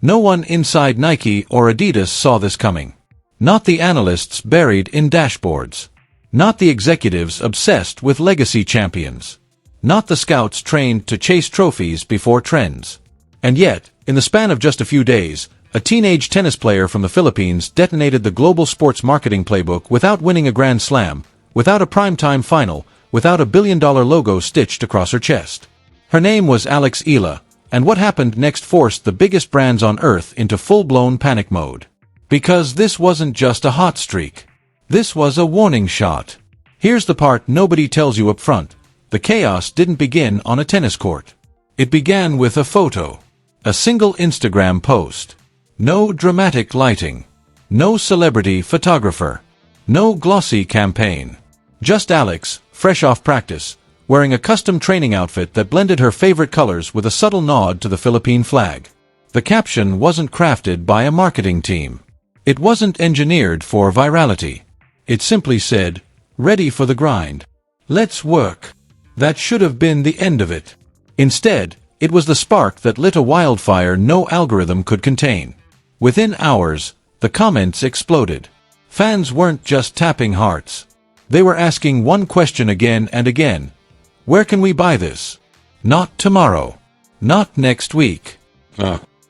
No one inside Nike or Adidas saw this coming. Not the analysts buried in dashboards. Not the executives obsessed with legacy champions. Not the scouts trained to chase trophies before trends. And yet, in the span of just a few days, a teenage tennis player from the Philippines detonated the global sports marketing playbook without winning a Grand Slam, without a primetime final, without a billion-dollar logo stitched across her chest. Her name was Alex Eala, and what happened next forced the biggest brands on earth into full-blown panic mode. Because this wasn't just a hot streak. This was a warning shot. Here's the part nobody tells you up front. The chaos didn't begin on a tennis court. It began with a photo. A single Instagram post. No dramatic lighting. No celebrity photographer. No glossy campaign. Just Alex, fresh off practice, wearing a custom training outfit that blended her favorite colors with a subtle nod to the Philippine flag. The caption wasn't crafted by a marketing team. It wasn't engineered for virality. It simply said, "Ready for the grind. Let's work." That should have been the end of it. Instead, it was the spark that lit a wildfire no algorithm could contain. Within hours, the comments exploded. Fans weren't just tapping hearts. They were asking one question again and again. Where can we buy this? Not tomorrow. Not next week.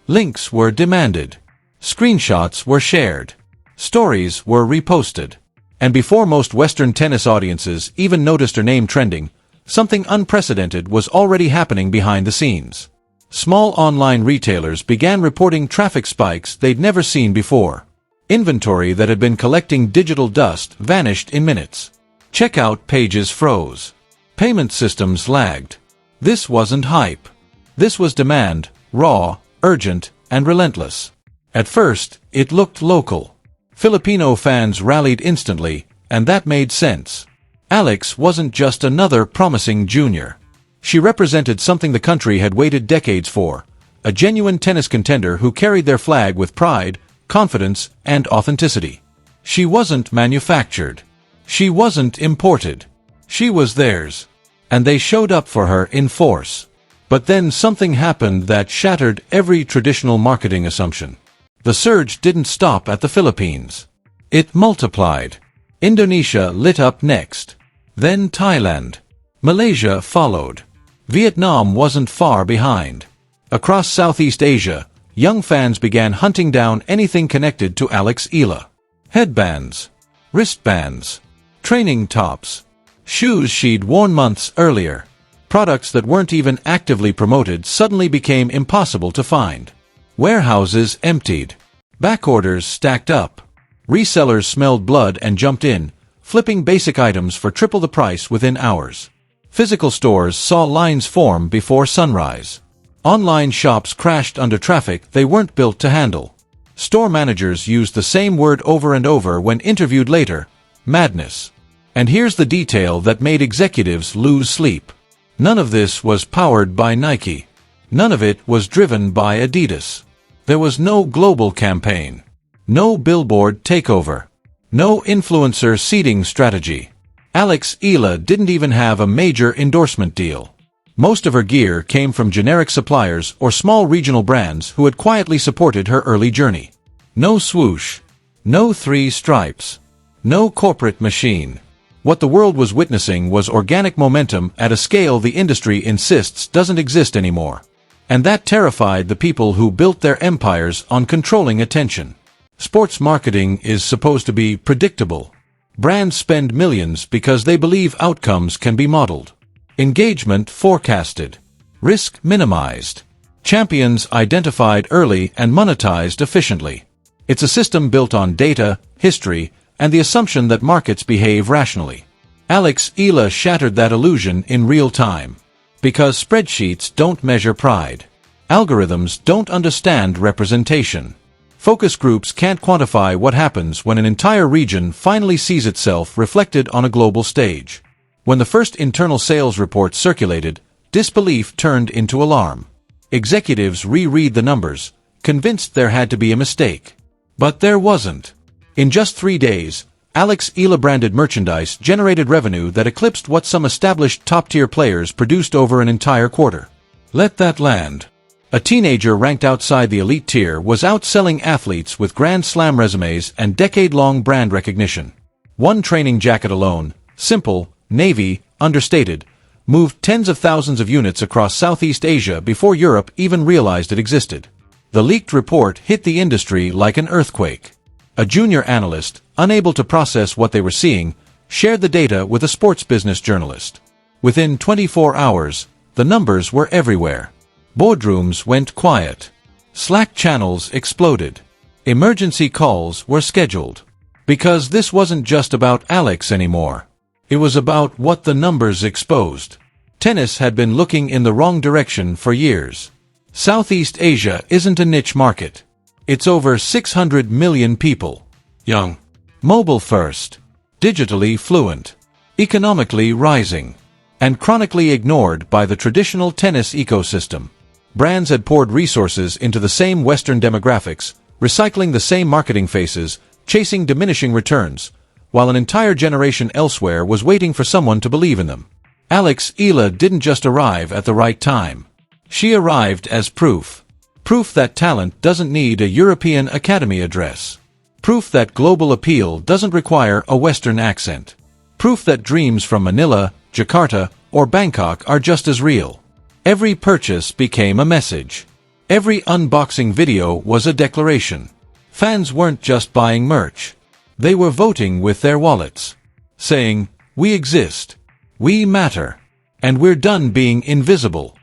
Links were demanded. Screenshots were shared. Stories were reposted. And before most Western tennis audiences even noticed her name trending, something unprecedented was already happening behind the scenes. Small online retailers began reporting traffic spikes they'd never seen before. Inventory that had been collecting digital dust vanished in minutes. Checkout pages froze. Payment systems lagged. This wasn't hype. This was demand, raw, urgent, and relentless. At first, it looked local. Filipino fans rallied instantly, and that made sense. Alex wasn't just another promising junior. She represented something the country had waited decades for, a genuine tennis contender who carried their flag with pride, confidence, and authenticity. She wasn't manufactured. She wasn't imported. She was theirs. And they showed up for her in force. But then something happened that shattered every traditional marketing assumption. The surge didn't stop at the Philippines. It multiplied. Indonesia lit up next. Then Thailand. Malaysia followed. Vietnam wasn't far behind. Across Southeast Asia, young fans began hunting down anything connected to Alex Eala. Headbands. Wristbands. Training tops. Shoes she'd worn months earlier. Products that weren't even actively promoted suddenly became impossible to find. Warehouses emptied. Backorders stacked up. Resellers smelled blood and jumped in, flipping basic items for triple the price within hours. Physical stores saw lines form before sunrise. Online shops crashed under traffic they weren't built to handle. Store managers used the same word over and over when interviewed later: madness. And here's the detail that made executives lose sleep. None of this was powered by Nike. None of it was driven by Adidas. There was no global campaign. No billboard takeover. No influencer seeding strategy. Alex Eala didn't even have a major endorsement deal. Most of her gear came from generic suppliers or small regional brands who had quietly supported her early journey. No swoosh. No 3 stripes. No corporate machine. What the world was witnessing was organic momentum at a scale the industry insists doesn't exist anymore. And that terrified the people who built their empires on controlling attention. Sports marketing is supposed to be predictable. Brands spend millions because they believe outcomes can be modeled. Engagement forecasted. Risk minimized. Champions identified early and monetized efficiently. It's a system built on data, history, and the assumption that markets behave rationally. Alex Eala shattered that illusion in real time. Because spreadsheets don't measure pride. Algorithms don't understand representation. Focus groups can't quantify what happens when an entire region finally sees itself reflected on a global stage. When the first internal sales report circulated, disbelief turned into alarm. Executives reread the numbers, convinced there had to be a mistake. But there wasn't. In just 3 days, Alex Eala branded merchandise generated revenue that eclipsed what some established top-tier players produced over an entire quarter. Let that land. A teenager ranked outside the elite tier was outselling athletes with Grand Slam resumes and decade-long brand recognition. One training jacket alone, simple, navy, understated, moved tens of thousands of units across Southeast Asia before Europe even realized it existed. The leaked report hit the industry like an earthquake. A junior analyst, unable to process what they were seeing, shared the data with a sports business journalist. Within 24 hours, the numbers were everywhere. Boardrooms went quiet. Slack channels exploded. Emergency calls were scheduled. Because this wasn't just about Alex anymore. It was about what the numbers exposed. Tennis had been looking in the wrong direction for years. Southeast Asia isn't a niche market. It's over 600 million people. Young. Mobile first. Digitally fluent. Economically rising. And chronically ignored by the traditional tennis ecosystem. Brands had poured resources into the same Western demographics, recycling the same marketing faces, chasing diminishing returns, while an entire generation elsewhere was waiting for someone to believe in them. Alex Eala didn't just arrive at the right time. She arrived as proof. Proof that talent doesn't need a European Academy address. Proof that global appeal doesn't require a Western accent. Proof that dreams from Manila, Jakarta, or Bangkok are just as real. Every purchase became a message. Every unboxing video was a declaration. Fans weren't just buying merch. They were voting with their wallets. Saying, "We exist. We matter. And we're done being invisible."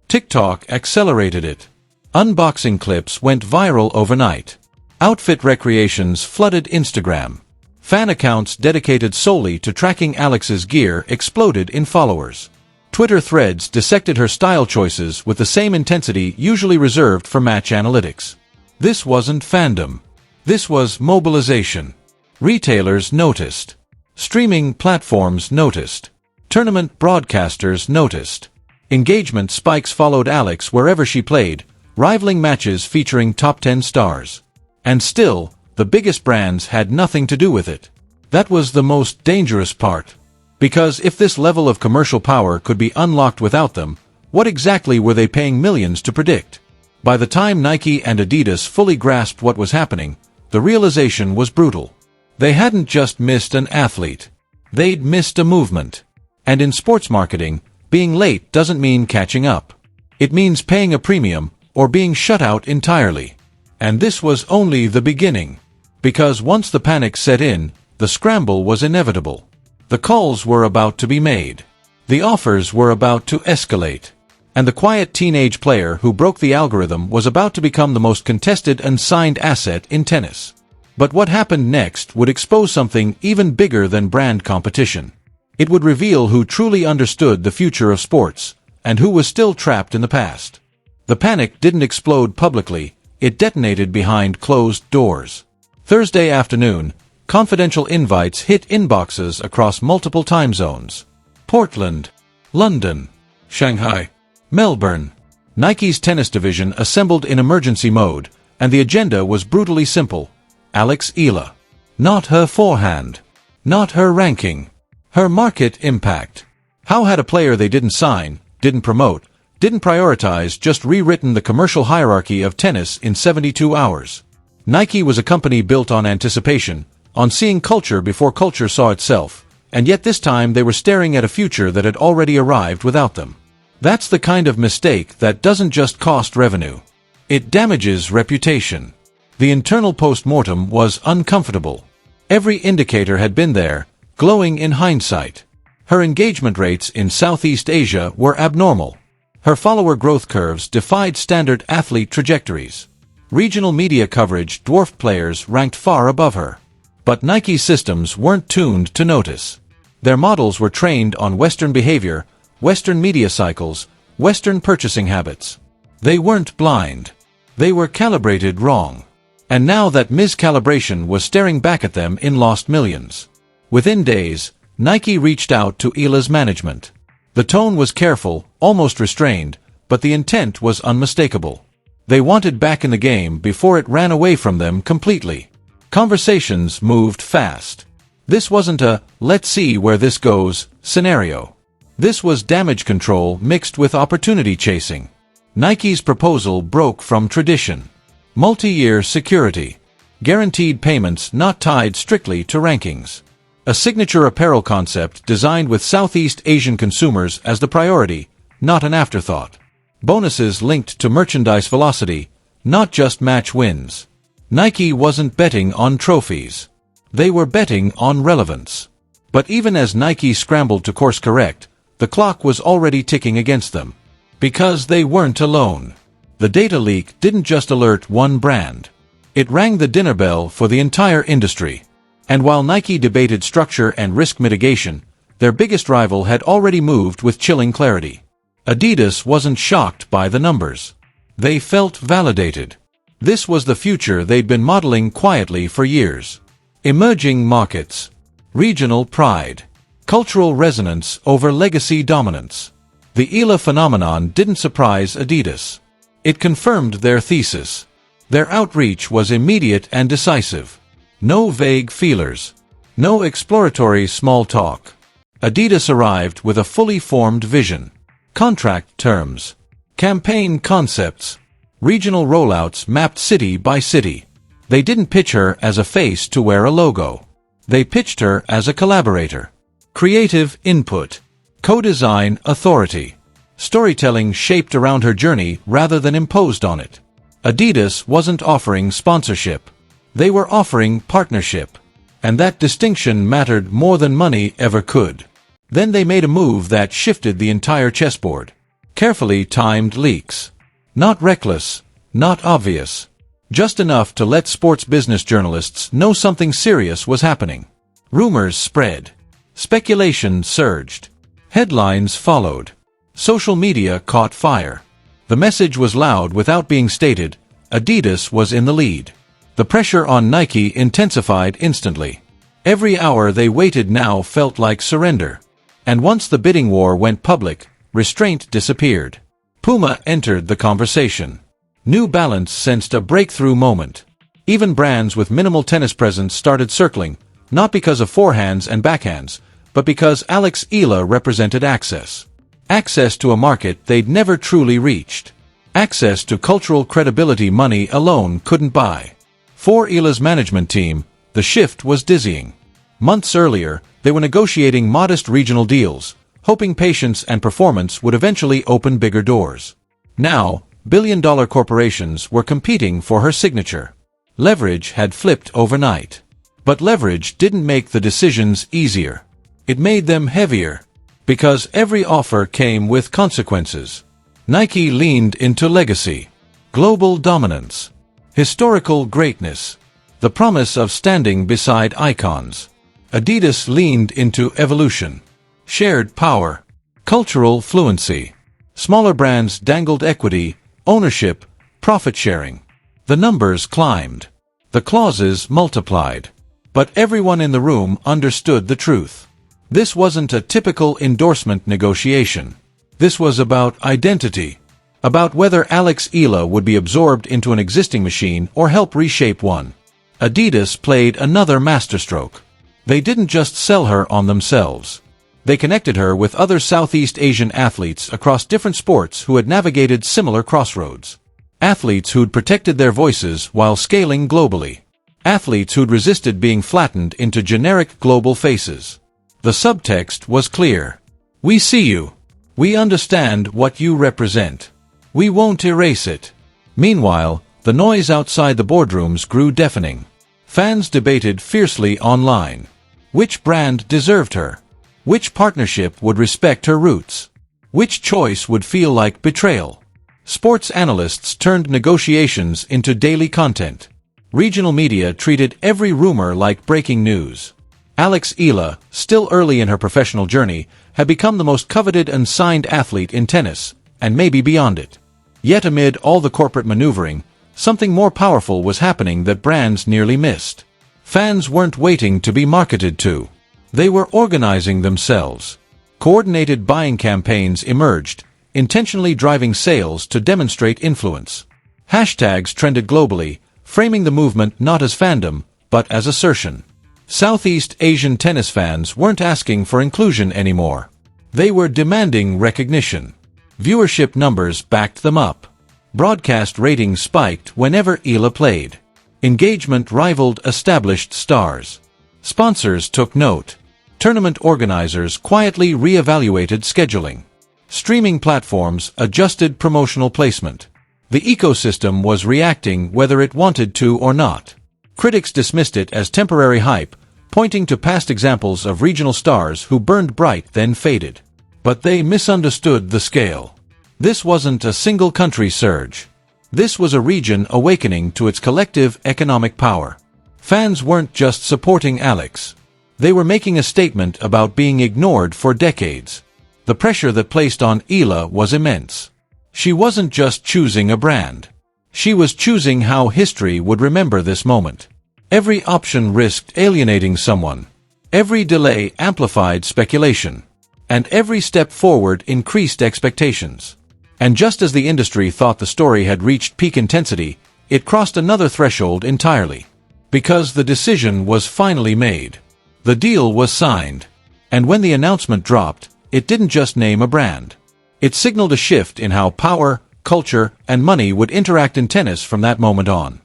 TikTok accelerated it. Unboxing clips went viral overnight. Outfit recreations flooded Instagram. Fan accounts dedicated solely to tracking Alex's gear exploded in followers. Twitter threads dissected her style choices with the same intensity usually reserved for match analytics. This wasn't fandom. This was mobilization. Retailers noticed. Streaming platforms noticed. Tournament broadcasters noticed. Engagement spikes followed Alex wherever she played, rivaling matches featuring top 10 stars. And still, the biggest brands had nothing to do with it. That was the most dangerous part. Because if this level of commercial power could be unlocked without them, what exactly were they paying millions to predict? By the time Nike and Adidas fully grasped what was happening, the realization was brutal. They hadn't just missed an athlete. They'd missed a movement. And in sports marketing, being late doesn't mean catching up. It means paying a premium, or being shut out entirely. And this was only the beginning. Because once the panic set in, the scramble was inevitable. The calls were about to be made. The offers were about to escalate. And the quiet teenage player who broke the algorithm was about to become the most contested and signed asset in tennis. But what happened next would expose something even bigger than brand competition. It would reveal who truly understood the future of sports, and who was still trapped in the past. The panic didn't explode publicly, it detonated behind closed doors. Thursday afternoon, confidential invites hit inboxes across multiple time zones. Portland, London, Shanghai, Melbourne. Nike's tennis division assembled in emergency mode, and the agenda was brutally simple. Alex Eala. Not her forehand. Not her ranking. Her market impact. How had a player they didn't sign, didn't promote, didn't prioritize just rewritten the commercial hierarchy of tennis in 72 hours? Nike was a company built on anticipation, on seeing culture before culture saw itself, and yet this time they were staring at a future that had already arrived without them. That's the kind of mistake that doesn't just cost revenue. It damages reputation. The internal post-mortem was uncomfortable. Every indicator had been there, glowing in hindsight. Her engagement rates in Southeast Asia were abnormal. Her follower growth curves defied standard athlete trajectories. Regional media coverage dwarfed players ranked far above her. But Nike's systems weren't tuned to notice. Their models were trained on Western behavior, Western media cycles, Western purchasing habits. They weren't blind. They were calibrated wrong. And now that miscalibration was staring back at them in lost millions. Within days, Nike reached out to Eala's management. The tone was careful, almost restrained, but the intent was unmistakable. They wanted back in the game before it ran away from them completely. Conversations moved fast. This wasn't a "let's see where this goes" scenario. This was damage control mixed with opportunity chasing. Nike's proposal broke from tradition. Multi-year security. Guaranteed payments not tied strictly to rankings. A signature apparel concept designed with Southeast Asian consumers as the priority, not an afterthought. Bonuses linked to merchandise velocity, not just match wins. Nike wasn't betting on trophies. They were betting on relevance. But even as Nike scrambled to course correct, the clock was already ticking against them. Because they weren't alone. The data leak didn't just alert one brand. It rang the dinner bell for the entire industry. And while Nike debated structure and risk mitigation, their biggest rival had already moved with chilling clarity. Adidas wasn't shocked by the numbers. They felt validated. This was the future they'd been modeling quietly for years. Emerging markets. Regional pride. Cultural resonance over legacy dominance. The Eala phenomenon didn't surprise Adidas. It confirmed their thesis. Their outreach was immediate and decisive. No vague feelers. No exploratory small talk. Adidas arrived with a fully formed vision. Contract terms. Campaign concepts. Regional rollouts mapped city by city. They didn't pitch her as a face to wear a logo. They pitched her as a collaborator. Creative input. Co-design authority. Storytelling shaped around her journey rather than imposed on it. Adidas wasn't offering sponsorship. They were offering partnership. And that distinction mattered more than money ever could. Then they made a move that shifted the entire chessboard. Carefully timed leaks. Not reckless, not obvious. Just enough to let sports business journalists know something serious was happening. Rumors spread. Speculation surged. Headlines followed. Social media caught fire. The message was loud without being stated. Adidas was in the lead. The pressure on Nike intensified instantly. Every hour they waited now felt like surrender. And once the bidding war went public, restraint disappeared. Puma entered the conversation. New Balance sensed a breakthrough moment. Even brands with minimal tennis presence started circling, not because of forehands and backhands, but because Alex Eala represented access. Access to a market they'd never truly reached. Access to cultural credibility money alone couldn't buy. For Eala's management team, the shift was dizzying. Months earlier, they were negotiating modest regional deals, hoping patience and performance would eventually open bigger doors. Now, billion-dollar corporations were competing for her signature. Leverage had flipped overnight. But leverage didn't make the decisions easier. It made them heavier. Because every offer came with consequences. Nike leaned into legacy. Global dominance. Historical greatness. The promise of standing beside icons. Adidas leaned into evolution. Shared power. Cultural fluency. Smaller brands dangled equity, ownership, profit sharing. The numbers climbed. The clauses multiplied. But everyone in the room understood the truth. This wasn't a typical endorsement negotiation. This was about identity. About whether Alex Eala would be absorbed into an existing machine or help reshape one. Adidas played another masterstroke. They didn't just sell her on themselves. They connected her with other Southeast Asian athletes across different sports who had navigated similar crossroads. Athletes who'd protected their voices while scaling globally. Athletes who'd resisted being flattened into generic global faces. The subtext was clear. We see you. We understand what you represent. We won't erase it. Meanwhile, the noise outside the boardrooms grew deafening. Fans debated fiercely online. Which brand deserved her? Which partnership would respect her roots? Which choice would feel like betrayal? Sports analysts turned negotiations into daily content. Regional media treated every rumor like breaking news. Alex Eala, still early in her professional journey, had become the most coveted and signed athlete in tennis, and maybe beyond it. Yet amid all the corporate maneuvering, something more powerful was happening that brands nearly missed. Fans weren't waiting to be marketed to. They were organizing themselves. Coordinated buying campaigns emerged, intentionally driving sales to demonstrate influence. Hashtags trended globally, framing the movement not as fandom, but as assertion. Southeast Asian tennis fans weren't asking for inclusion anymore. They were demanding recognition. Viewership numbers backed them up. Broadcast ratings spiked whenever Eala played. Engagement rivaled established stars. Sponsors took note. Tournament organizers quietly re-evaluated scheduling. Streaming platforms adjusted promotional placement. The ecosystem was reacting whether it wanted to or not. Critics dismissed it as temporary hype, pointing to past examples of regional stars who burned bright then faded. But they misunderstood the scale. This wasn't a single country surge. This was a region awakening to its collective economic power. Fans weren't just supporting Alex. They were making a statement about being ignored for decades. The pressure that placed on Eala was immense. She wasn't just choosing a brand. She was choosing how history would remember this moment. Every option risked alienating someone. Every delay amplified speculation. And every step forward increased expectations. And just as the industry thought the story had reached peak intensity, it crossed another threshold entirely. Because the decision was finally made. The deal was signed. And when the announcement dropped, it didn't just name a brand. It signaled a shift in how power, culture, and money would interact in tennis from that moment on.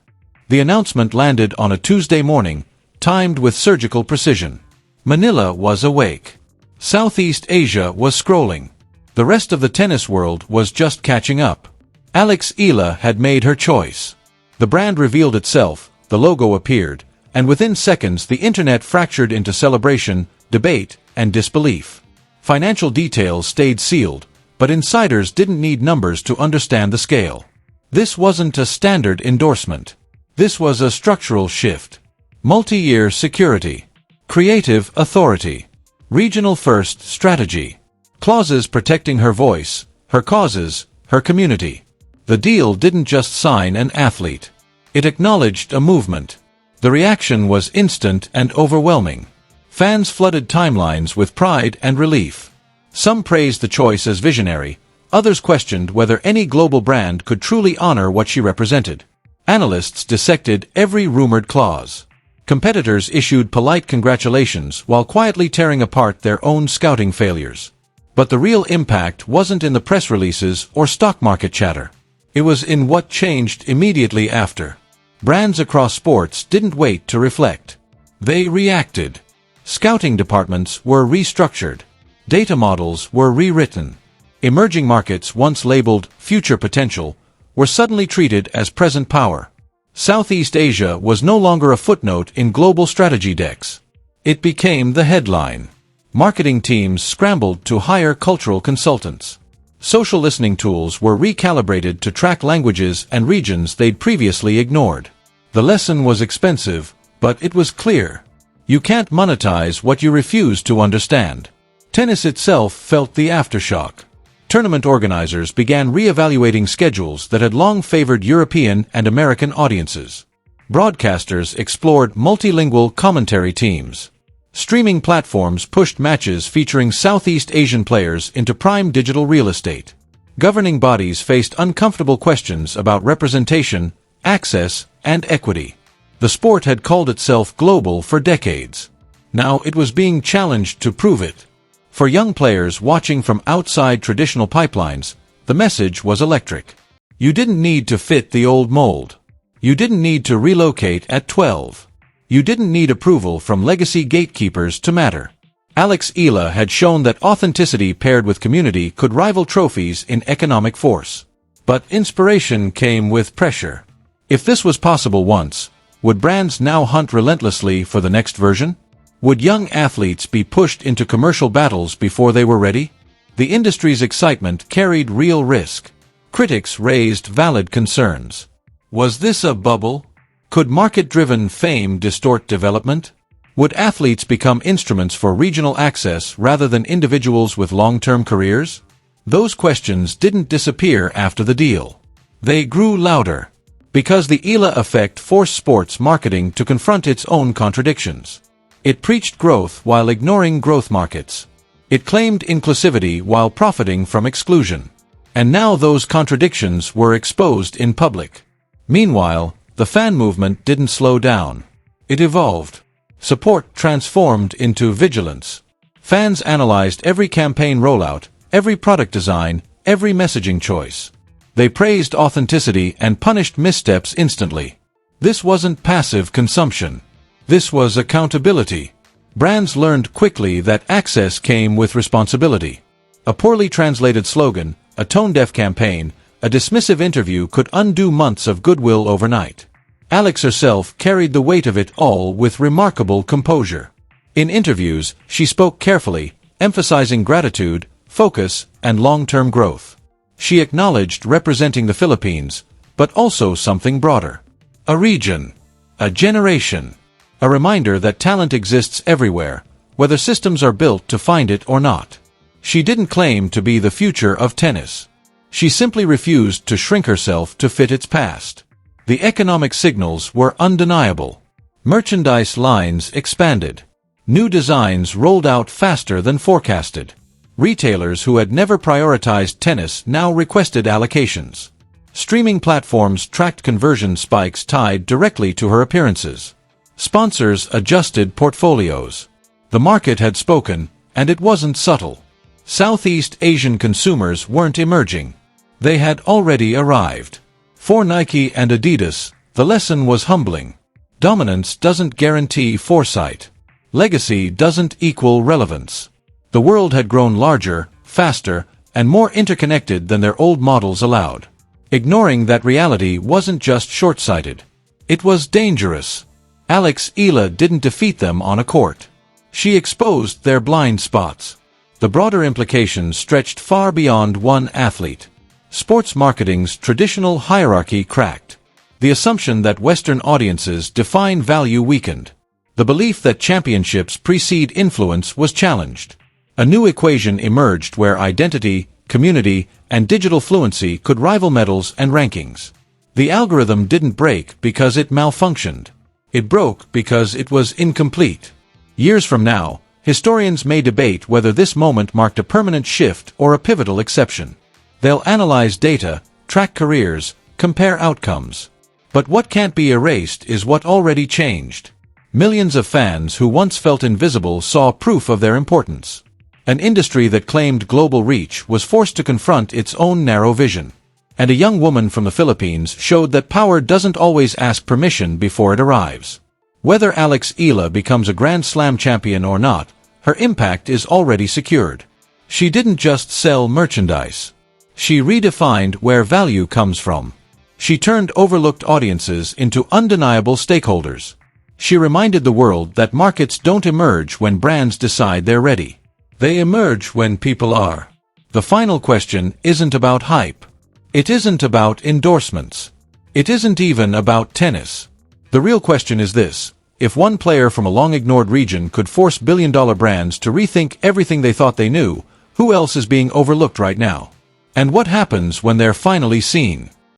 The announcement landed on a Tuesday morning, timed with surgical precision. Manila was awake. Southeast Asia was scrolling. The rest of the tennis world was just catching up. Alex Eala had made her choice. The brand revealed itself, the logo appeared, and within seconds the internet fractured into celebration, debate, and disbelief. Financial details stayed sealed, but insiders didn't need numbers to understand the scale. This wasn't a standard endorsement. This was a structural shift. Multi-year security. Creative authority. Regional first strategy. Clauses protecting her voice, her causes, her community. The deal didn't just sign an athlete. It acknowledged a movement. The reaction was instant and overwhelming. Fans flooded timelines with pride and relief. Some praised the choice as visionary, others questioned whether any global brand could truly honor what she represented. Analysts dissected every rumored clause. Competitors issued polite congratulations while quietly tearing apart their own scouting failures. But the real impact wasn't in the press releases or stock market chatter. It was in what changed immediately after. Brands across sports didn't wait to reflect. They reacted. Scouting departments were restructured. Data models were rewritten. Emerging markets once labeled future potential were suddenly treated as present power. Southeast Asia was no longer a footnote in global strategy decks. It became the headline. Marketing teams scrambled to hire cultural consultants. Social listening tools were recalibrated to track languages and regions they'd previously ignored. The lesson was expensive, but it was clear. You can't monetize what you refuse to understand. Tennis itself felt the aftershock. Tournament organizers began re-evaluating schedules that had long favored European and American audiences. Broadcasters explored multilingual commentary teams. Streaming platforms pushed matches featuring Southeast Asian players into prime digital real estate. Governing bodies faced uncomfortable questions about representation, access, and equity. The sport had called itself global for decades. Now it was being challenged to prove it. For young players watching from outside traditional pipelines, the message was electric. You didn't need to fit the old mold. You didn't need to relocate at 12. You didn't need approval from legacy gatekeepers to matter. Alex Eala had shown that authenticity paired with community could rival trophies in economic force. But inspiration came with pressure. If this was possible once, would brands now hunt relentlessly for the next version? Would young athletes be pushed into commercial battles before they were ready? The industry's excitement carried real risk. Critics raised valid concerns. Was this a bubble? Could market-driven fame distort development? Would athletes become instruments for regional access rather than individuals with long-term careers? Those questions didn't disappear after the deal. They grew louder. Because the Eala effect forced sports marketing to confront its own contradictions. It preached growth while ignoring growth markets. It claimed inclusivity while profiting from exclusion. And now those contradictions were exposed in public. Meanwhile, the fan movement didn't slow down. It evolved. Support transformed into vigilance. Fans analyzed every campaign rollout, every product design, every messaging choice. They praised authenticity and punished missteps instantly. This wasn't passive consumption. This was accountability. Brands learned quickly that access came with responsibility. A poorly translated slogan, a tone-deaf campaign, a dismissive interview could undo months of goodwill overnight. Alex herself carried the weight of it all with remarkable composure. In interviews, she spoke carefully, emphasizing gratitude, focus, and long-term growth. She acknowledged representing the Philippines, but also something broader. A region. A generation. A reminder that talent exists everywhere, whether systems are built to find it or not. She didn't claim to be the future of tennis. She simply refused to shrink herself to fit its past. The economic signals were undeniable. Merchandise lines expanded. New designs rolled out faster than forecasted. Retailers who had never prioritized tennis now requested allocations. Streaming platforms tracked conversion spikes tied directly to her appearances. Sponsors adjusted portfolios. The market had spoken, and it wasn't subtle. Southeast Asian consumers weren't emerging. They had already arrived. For Nike and Adidas, the lesson was humbling. Dominance doesn't guarantee foresight. Legacy doesn't equal relevance. The world had grown larger, faster, and more interconnected than their old models allowed. Ignoring that reality wasn't just short-sighted. It was dangerous. Alex Eala didn't defeat them on a court. She exposed their blind spots. The broader implications stretched far beyond one athlete. Sports marketing's traditional hierarchy cracked. The assumption that Western audiences define value weakened. The belief that championships precede influence was challenged. A new equation emerged where identity, community, and digital fluency could rival medals and rankings. The algorithm didn't break because it malfunctioned. It broke because it was incomplete. Years from now, historians may debate whether this moment marked a permanent shift or a pivotal exception. They'll analyze data, track careers, compare outcomes. But what can't be erased is what already changed. Millions of fans who once felt invisible saw proof of their importance. An industry that claimed global reach was forced to confront its own narrow vision. And a young woman from the Philippines showed that power doesn't always ask permission before it arrives. Whether Alex Eala becomes a Grand Slam champion or not, her impact is already secured. She didn't just sell merchandise. She redefined where value comes from. She turned overlooked audiences into undeniable stakeholders. She reminded the world that markets don't emerge when brands decide they're ready. They emerge when people are. The final question isn't about hype. It isn't about endorsements. It isn't even about tennis. The real question is this: if one player from a long-ignored region could force billion-dollar brands to rethink everything they thought they knew, who else is being overlooked right now? And what happens when they're finally seen?